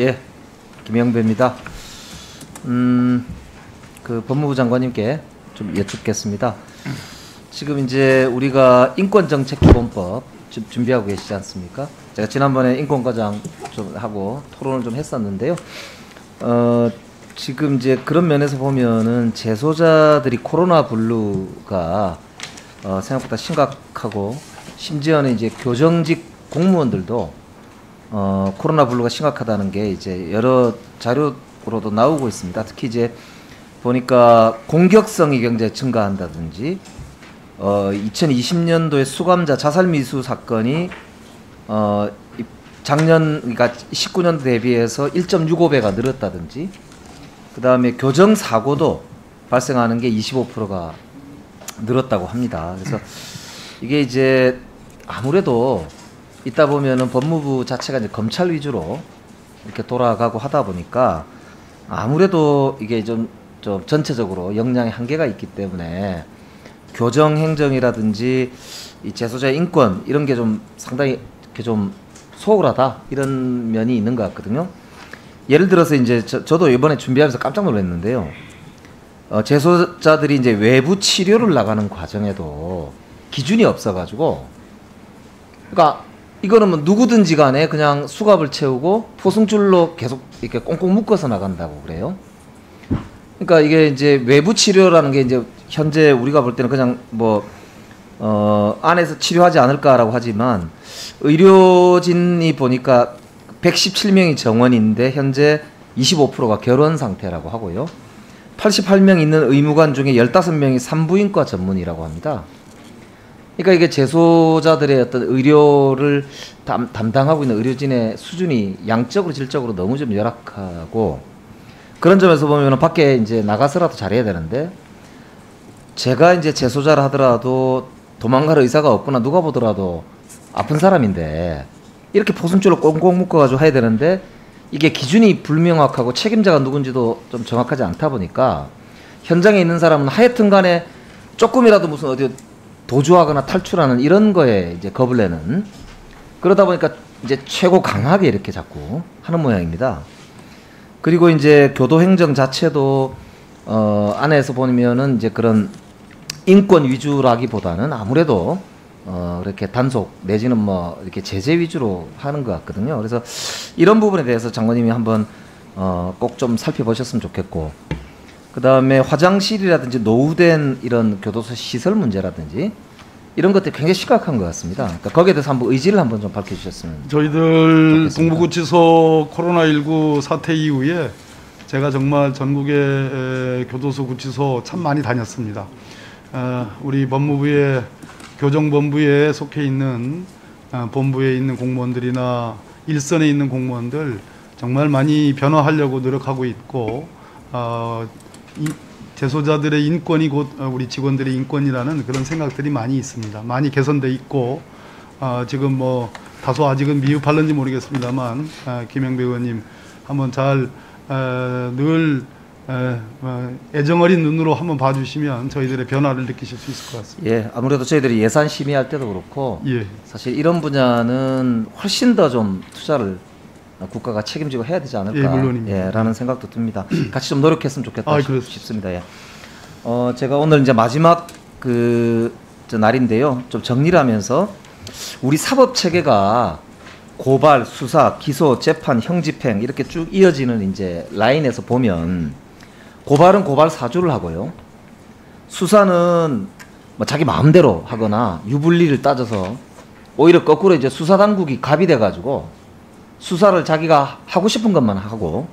예, 김영배입니다. 그 법무부 장관님께 좀 여쭙겠습니다. 지금 이제 우리가 인권정책기본법 준비하고 계시지 않습니까? 제가 지난번에 인권과장 좀 하고 토론을 좀 했었는데요. 지금 이제 그런 면에서 보면은 재소자들이 코로나 블루가 생각보다 심각하고, 심지어는 이제 교정직 공무원들도 코로나 블루가 심각하다는 게 이제 여러 자료로도 나오고 있습니다. 특히 이제 보니까 공격성이 굉장히 증가한다든지, 2020년도에 수감자 자살 미수 사건이 작년, 그러니까 19년도 대비해서 1.65배가 늘었다든지, 그 다음에 교정 사고도 발생하는 게 25%가 늘었다고 합니다. 그래서 이게 이제 아무래도 있다 보면은 법무부 자체가 이제 검찰 위주로 이렇게 돌아가고 하다 보니까 아무래도 이게 좀 전체적으로 역량의 한계가 있기 때문에 교정 행정이라든지 이 재소자의 인권 이런 게 좀 상당히 이렇게 좀 소홀하다 이런 면이 있는 것 같거든요. 예를 들어서 이제 저도 이번에 준비하면서 깜짝 놀랐는데요. 재소자들이 이제 외부 치료를 나가는 과정에도 기준이 없어가지고, 그러니까 이거는 뭐 누구든지 간에 그냥 수갑을 채우고 포승줄로 계속 이렇게 꽁꽁 묶어서 나간다고 그래요. 그러니까 이게 이제 외부 치료라는 게 이제 현재 우리가 볼 때는 그냥 뭐 안에서 치료하지 않을까라고 하지만, 의료진이 보니까 117명이 정원인데 현재 25%가 결혼 상태라고 하고요. 88명 있는 의무관 중에 15명이 산부인과 전문이라고 합니다. 그러니까 이게 재소자들의 어떤 의료를 담당하고 있는 의료진의 수준이 양적으로 질적으로 너무 좀 열악하고, 그런 점에서 보면 밖에 이제 나가서라도 잘해야 되는데, 제가 이제 재소자를 하더라도 도망갈 의사가 없거나 누가 보더라도 아픈 사람인데 이렇게 포승줄로 꽁꽁 묶어가지고 해야 되는데, 이게 기준이 불명확하고 책임자가 누군지도 좀 정확하지 않다 보니까 현장에 있는 사람은 하여튼 간에 조금이라도 무슨 어디 도주하거나 탈출하는 이런 거에 이제 겁을 내는, 그러다 보니까 이제 최고 강하게 이렇게 자꾸 하는 모양입니다. 그리고 이제 교도행정 자체도 안에서 보면은 이제 그런 인권 위주라기보다는 아무래도 이렇게 단속 내지는 뭐 이렇게 제재 위주로 하는 것 같거든요. 그래서 이런 부분에 대해서 장관님이 한번 꼭 좀 살펴보셨으면 좋겠고, 그 다음에 화장실이라든지 노후된 이런 교도소 시설 문제라든지 이런 것들이 굉장히 심각한 것 같습니다. 그러니까 거기에 대해서 한번 의지를 한번 좀 밝혀주셨으면 저희들 좋겠습니다. 동부구치소 코로나19 사태 이후에 제가 정말 전국의 교도소 구치소 참 많이 다녔습니다. 우리 법무부의 교정본부에 속해 있는 본부에 있는 공무원들이나 일선에 있는 공무원들 정말 많이 변화하려고 노력하고 있고, 재소자들의 인권이 곧 우리 직원들의 인권이라는 그런 생각들이 많이 있습니다. 많이 개선돼 있고, 지금 뭐 다소 아직은 미흡할는지 모르겠습니다만 김영배 의원님 한번 잘 늘 애정어린 눈으로 한번 봐주시면 저희들의 변화를 느끼실 수 있을 것 같습니다. 예, 아무래도 저희들이 예산 심의할 때도 그렇고, 예. 사실 이런 분야는 훨씬 더 좀 투자를 국가가 책임지고 해야 되지 않을까, 예, 물론입니다. 예, 라는 생각도 듭니다. 같이 좀 노력했으면 좋겠다 싶습니다. 예. 제가 오늘 이제 마지막 저 날인데요. 좀 정리를 하면서 우리 사법 체계가 고발, 수사, 기소, 재판, 형집행 이렇게 쭉 이어지는 이제 라인에서 보면, 고발은 고발 사주를 하고요. 수사는 뭐 자기 마음대로 하거나 유불리를 따져서 오히려 거꾸로 이제 수사 당국이 갑이 돼가지고 수사를 자기가 하고 싶은 것만 하고,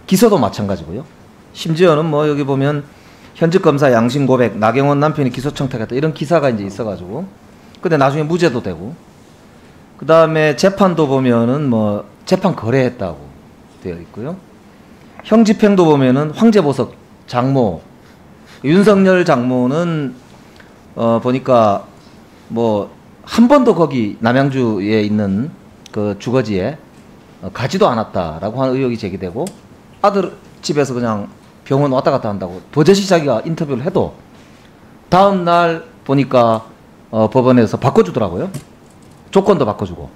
기소도 마찬가지고요. 심지어는 뭐 여기 보면 현직 검사 양심 고백, 나경원 남편이 기소 청탁했다 이런 기사가 이제 있어가지고, 근데 나중에 무죄도 되고, 그 다음에 재판도 보면은 뭐 재판 거래했다고 되어 있고요. 형집행도 보면은 황제보석 장모, 윤석열 장모는 보니까 뭐 한 번도 거기 남양주에 있는 그 주거지에 가지도 않았다라고 하는 의혹이 제기되고, 아들 집에서 그냥 병원 왔다 갔다 한다고 버젓이 자기가 인터뷰를 해도 다음 날 보니까 법원에서 바꿔주더라고요. 조건도 바꿔주고.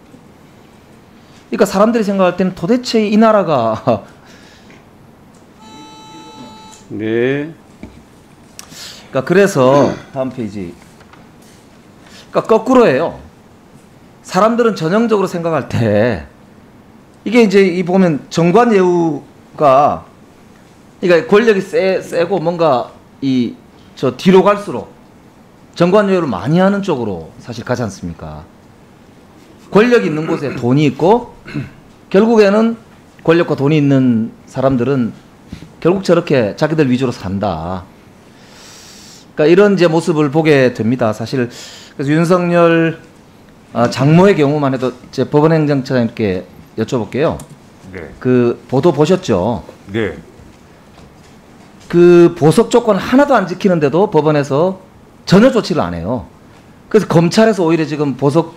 그러니까 사람들이 생각할 때는 도대체 이 나라가 네. 그러니까 그래서 다음 페이지. 그러니까 거꾸로예요. 사람들은 전형적으로 생각할 때 이게 이제 이 보면 정관예우가 그러니까 권력이 세고 뭔가 이 저 뒤로 갈수록 정관예우를 많이 하는 쪽으로 사실 가지 않습니까? 권력이 있는 곳에 돈이 있고 결국에는 권력과 돈이 있는 사람들은 결국 저렇게 자기들 위주로 산다. 그러니까 이런 이제 모습을 보게 됩니다. 사실 그래서 윤석열 장모의 경우만 해도 제 법원행정처장님께 여쭤볼게요. 네. 그 보도 보셨죠? 네. 그 보석 조건 하나도 안 지키는데도 법원에서 전혀 조치를 안 해요. 그래서 검찰에서 오히려 지금 보석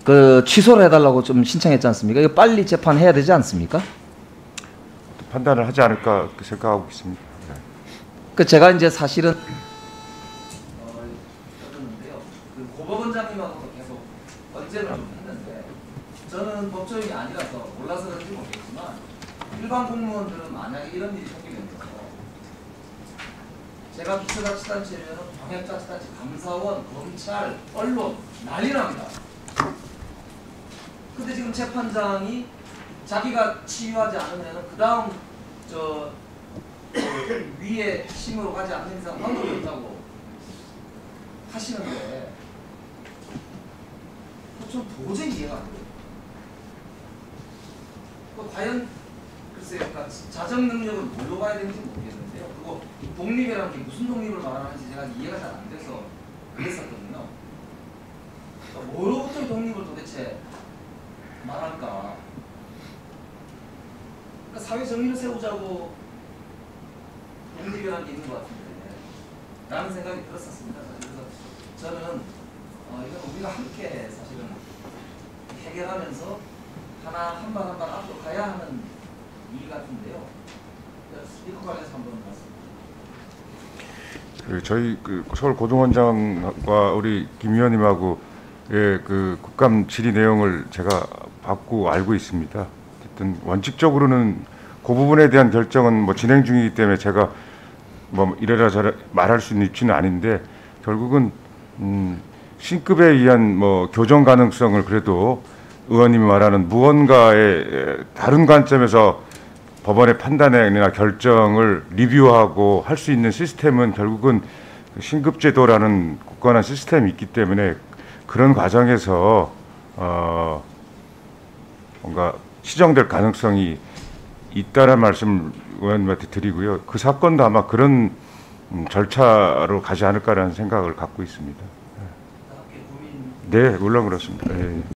그 취소를 해달라고 좀 신청했지 않습니까? 이거 빨리 재판해야 되지 않습니까? 판단을 하지 않을까 그렇게 생각하고 있습니다. 네. 그 제가 이제 사실은 그 고법원장님하고도 계속 언쟁을 좀 했는데 저는 법조인이 아니라서 몰라서 그런지 모르겠지만 일반 공무원들은 만약에 이런 일이 생기면 제가 기초자치단체면 광역자치단체 감사원, 검찰, 언론 난리 납니다. 근데 지금 재판장이 자기가 치유하지 않으면 그 다음 저 위에 핵심으로 가지 않는 이상 방법이 없다고 하시는데 좀 도저히 이해가 안 돼요. 과연 글쎄요, 그러니까 자정 능력을 뭘로 봐야 되는지 모르겠는데요. 그리고 독립이라는 게 무슨 독립을 말하는지 제가 이해가 잘 안 돼서 그랬었거든요. 그러니까 뭐로부터 독립을 도대체 말할까? 그러니까 사회 정의를 세우자고 독립이라는 게 있는 것 같은데 라는 생각이 들었었습니다. 그래서 저는 이건 우리가 함께 사실은 해결하면서 한 발 한 발 앞으로 가야 하는 일 같은데요. 이거 관련해서 한번 말씀드립니다. 저희 그 서울 고등원장과 우리 김 의원님하고 그 국감 질의 내용을 제가 받고 알고 있습니다. 어쨌든 원칙적으로는 그 부분에 대한 결정은 뭐 진행 중이기 때문에 제가 뭐 이래라 저래 말할 수는 있지는 않은데 결국은 신급에 의한 뭐 교정 가능성을 그래도 의원님이 말하는 무언가의 다른 관점에서 법원의 판단이나 결정을 리뷰하고 할 수 있는 시스템은 결국은 신급제도라는 굳건한 시스템이 있기 때문에 그런 과정에서 뭔가 시정될 가능성이 있다는 말씀 의원님한테 드리고요. 그 사건도 아마 그런 절차로 가지 않을까라는 생각을 갖고 있습니다. 네, 물론 그렇습니다. 네.